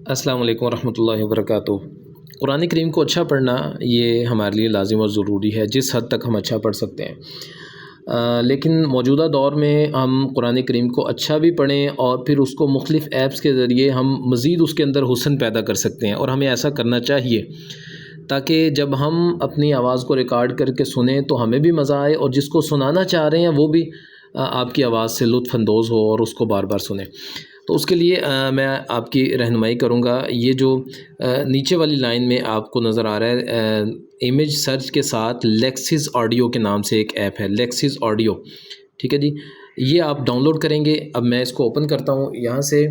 السلام علیکم ورحمۃ اللہ وبرکاتہ۔ قرآن کریم کو اچھا پڑھنا یہ ہمارے لیے لازم اور ضروری ہے، جس حد تک ہم اچھا پڑھ سکتے ہیں۔ لیکن موجودہ دور میں ہم قرآن کریم کو اچھا بھی پڑھیں اور پھر اس کو مختلف ایپس کے ذریعے ہم مزید اس کے اندر حسن پیدا کر سکتے ہیں، اور ہمیں ایسا کرنا چاہیے تاکہ جب ہم اپنی آواز کو ریکارڈ کر کے سنیں تو ہمیں بھی مزہ آئے، اور جس کو سنانا چاہ رہے ہیں وہ بھی آپ کی آواز سے لطف اندوز ہو اور اس کو بار بار سنیں۔ تو اس کے لیے میں آپ کی رہنمائی کروں گا۔ یہ جو نیچے والی لائن میں آپ کو نظر آ رہا ہے، امیج سرچ کے ساتھ لیکسس آڈیو کے نام سے ایک ایپ ہے، لیکسس آڈیو، ٹھیک ہے جی، یہ آپ ڈاؤن لوڈ کریں گے۔ اب میں اس کو اوپن کرتا ہوں یہاں سے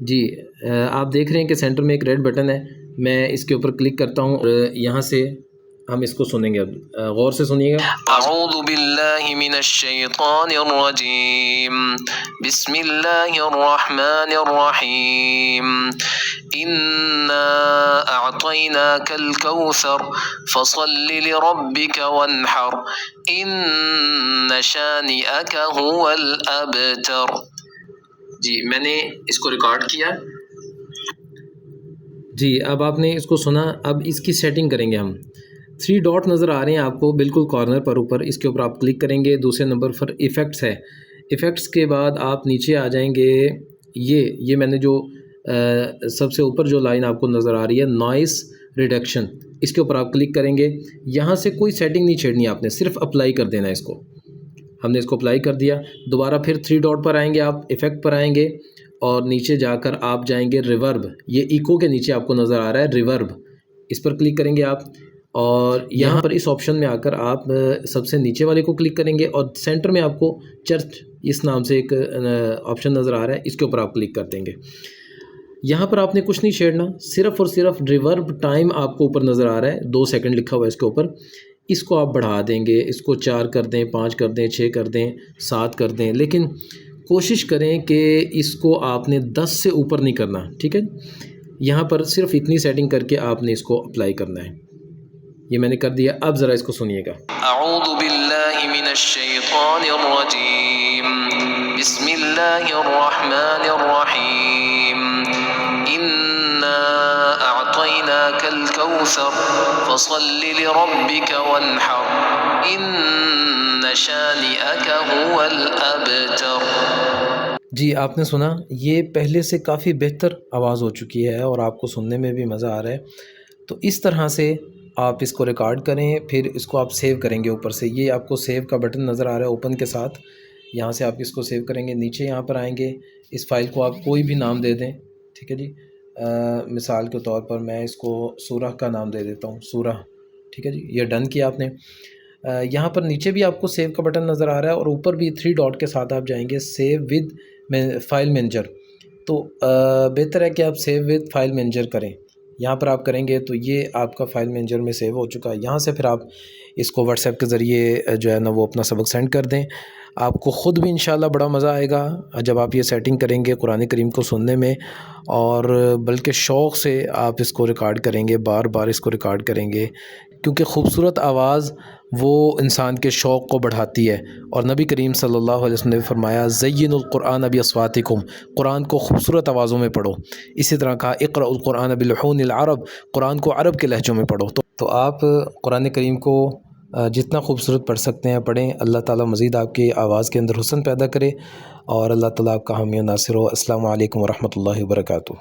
جی۔ آپ دیکھ رہے ہیں کہ سینٹر میں ایک ریڈ بٹن ہے، میں اس کے اوپر کلک کرتا ہوں اور یہاں سے ہم اس کو سنیں گے۔ اب غور سے سنیے گا۔ اعوذ باللہ من الشیطان الرجیم، بسم اللہ الرحمن الرحیم، انا اعطیناک الکوثر فصل لربک وانحر، ان شانئک هو الابتر۔ جی میں نے اس کو ریکارڈ کیا جی۔ اب آپ نے اس کو سنا، اب اس کی سیٹنگ کریں گے ہم۔ 3 ڈاٹ نظر آ رہے ہیں آپ کو بالکل کارنر پر اوپر، اس کے اوپر آپ کلک کریں گے۔ دوسرے نمبر پر ایفیکٹس ہے، ایفیکٹس کے بعد آپ نیچے آ جائیں گے۔ یہ میں نے جو سب سے اوپر جو لائن آپ کو نظر آ رہی ہے، نوائس ریڈکشن، اس کے اوپر آپ کلک کریں گے۔ یہاں سے کوئی سیٹنگ نہیں چھیڑنی آپ نے، صرف اپلائی کر دینا ہے اس کو۔ ہم نے اس کو اپلائی کر دیا۔ دوبارہ پھر 3 ڈاٹ پر آئیں گے آپ، ایفیکٹ پر آئیں گے اور نیچے جا کر آپ جائیں گے ریورب، یہ ایکو کے نیچے آپ کو نظر آ رہا ہے ریورب، اس پر کلک کریں گے آپ، اور یہاں پر اس آپشن میں آ کر آپ سب سے نیچے والے کو کلک کریں گے، اور سینٹر میں آپ کو چرچ اس نام سے ایک آپشن نظر آ رہا ہے، اس کے اوپر آپ کلک کر دیں گے۔ یہاں پر آپ نے کچھ نہیں چھیڑنا، صرف اور صرف ریورب ٹائم آپ کو اوپر نظر آ رہا ہے، 2 سیکنڈ لکھا ہوا ہے اس کے اوپر، اس کو آپ بڑھا دیں گے، اس کو 4 کر دیں، 5 کر دیں، 6 کر دیں، 7 کر دیں، لیکن کوشش کریں کہ اس کو آپ نے 10 سے اوپر نہیں کرنا، ٹھیک ہے۔ یہاں پر صرف اتنی سیٹنگ کر کے آپ نے اس کو اپلائی کرنا ہے۔ یہ میں نے کر دیا، اب ذرا اس کو سنیے گا۔ اعوذ باللہ من الشیطان الرجیم، بسم اللہ الرحمن الرحیم، انا اعطیناک الکوثر فصل لربک وانحر، ان شانئک هو الابتر۔ جی آپ نے سنا، یہ پہلے سے کافی بہتر آواز ہو چکی ہے اور آپ کو سننے میں بھی مزہ آ رہا ہے۔ تو اس طرح سے آپ اس کو ریکارڈ کریں، پھر اس کو آپ سیو کریں گے۔ اوپر سے یہ آپ کو سیو کا بٹن نظر آ رہا ہے اوپن کے ساتھ، یہاں سے آپ اس کو سیو کریں گے۔ نیچے یہاں پر آئیں گے، اس فائل کو آپ کوئی بھی نام دے دیں، ٹھیک ہے جی۔ مثال کے طور پر میں اس کو سورہ کا نام دے دیتا ہوں، سورہ، ٹھیک ہے جی۔ یہ ڈن کیا آپ نے۔ یہاں پر نیچے بھی آپ کو سیو کا بٹن نظر آ رہا ہے، اور اوپر بھی 3 ڈاٹ کے ساتھ آپ جائیں گے، سیو ود فائل مینیجر۔ تو بہتر ہے کہ آپ سیو ود فائل مینیجر کریں، یہاں پر آپ کریں گے تو یہ آپ کا فائل مینیجر میں سیو ہو چکا ہے۔ یہاں سے پھر آپ اس کو واٹس ایپ کے ذریعے جو ہے نا وہ اپنا سبق سینڈ کر دیں۔ آپ کو خود بھی انشاءاللہ بڑا مزہ آئے گا جب آپ یہ سیٹنگ کریں گے قرآن کریم کو سننے میں، اور بلکہ شوق سے آپ اس کو ریکارڈ کریں گے، بار بار اس کو ریکارڈ کریں گے، کیونکہ خوبصورت آواز وہ انسان کے شوق کو بڑھاتی ہے۔ اور نبی کریم صلی اللہ علیہ وسلم نے فرمایا زین القرآن باصواتکم، قرآن کو خوبصورت آوازوں میں پڑھو۔ اسی طرح کہا اقرأ القرآن بلحون العرب، قرآن کو عرب کے لہجوں میں پڑھو۔ تو آپ قرآن کریم کو جتنا خوبصورت پڑھ سکتے ہیں پڑھیں۔ اللہ تعالیٰ مزید آپ کی آواز کے اندر حسن پیدا کرے، اور اللہ تعالیٰ آپ کا حامی و ناصر ہو۔ السلام علیکم ورحمۃ اللہ وبرکاتہ۔